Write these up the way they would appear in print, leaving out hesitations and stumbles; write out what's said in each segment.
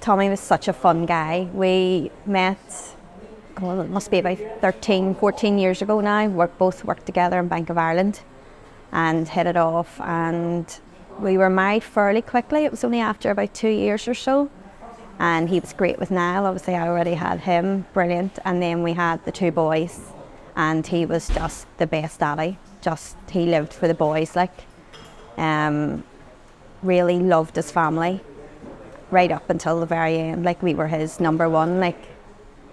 Tommy was such a fun guy. We met, well, it must be about 13, 14 years ago now. We both worked together in Bank of Ireland and hit it off, and we were married fairly quickly. It was only after about 2 years or so, and he was great with Niall. Obviously I already had him, brilliant, and then we had the 2 boys, and he was just the best daddy. He lived for the boys, like, really loved his family right up until the very end. Like, we were his number one, like,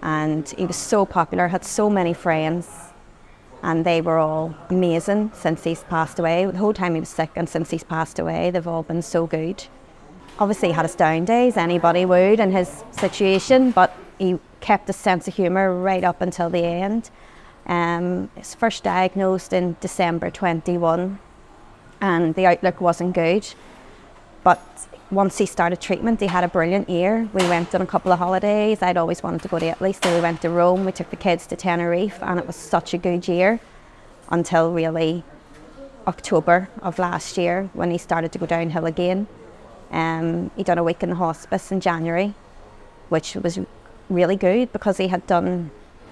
and he was so popular, had so many friends, and they were all amazing since he's passed away. The whole time he was sick and since he's passed away, they've all been so good. Obviously he had his down days, anybody would in his situation, but he kept a sense of humour right up until the end. His first diagnosed in December 21, and the outlook wasn't good, but once he started treatment, he had a brilliant year. We went on a couple of holidays. I'd always wanted to go to Italy, so we went to Rome. We took the kids to Tenerife, and it was such a good year until really October of last year when he started to go downhill again. He done a week in the hospice in January, which was really good because he had done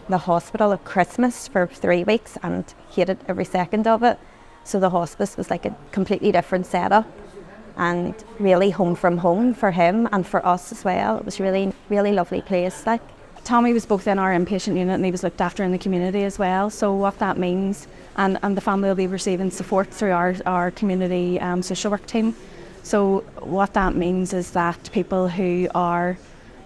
the hospital at Christmas for 3 weeks and hated every second of it. So the hospice was like a completely different setup, and really home from home for him and for us as well. It was really, really lovely place. Like, Tommy was both in our inpatient unit and he was looked after in the community as well. So what that means, and the family will be receiving support through our community social work team. So what that means is that people who are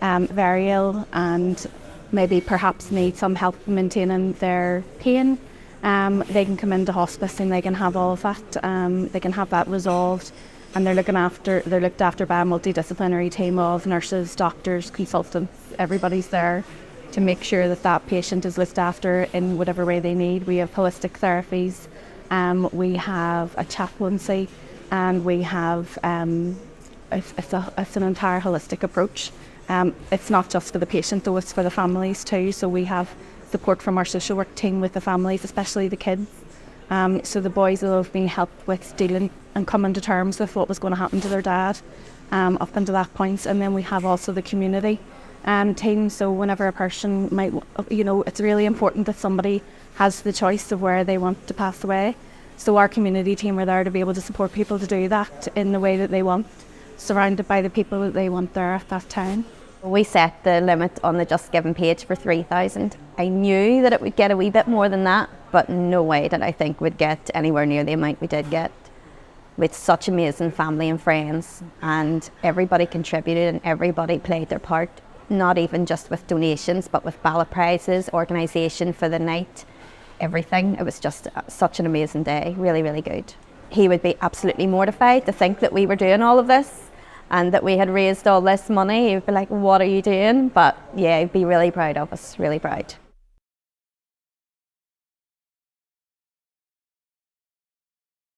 very ill and maybe perhaps need some help maintaining their pain, they can come into hospice and they can have all of that. They can have that resolved. And they're looked after by a multidisciplinary team of nurses, doctors, consultants. Everybody's there to make sure that that patient is looked after in whatever way they need. We have holistic therapies, we have a chaplaincy, and we have it's an entire holistic approach. It's not just for the patient though, it's for the families too. So we have support from our social work team with the families, especially the kids. So the boys will have been helped with dealing and coming to terms with what was going to happen to their dad up until that point. And then we have also the community team. So whenever a person might, it's really important that somebody has the choice of where they want to pass away. So our community team are there to be able to support people to do that in the way that they want, surrounded by the people that they want there at that time. We set the limit on the Just Giving page for 3,000. I knew that it would get a wee bit more than that, but no way did I think we'd get anywhere near the amount we did get. With such amazing family and friends, and everybody contributed and everybody played their part, not even just with donations, but with ballot prizes, organisation for the night, everything. It was just such an amazing day, really, really good. He would be absolutely mortified to think that we were doing all of this and that we had raised all this money. He'd be like, what are you doing? But yeah, he'd be really proud of us, really proud.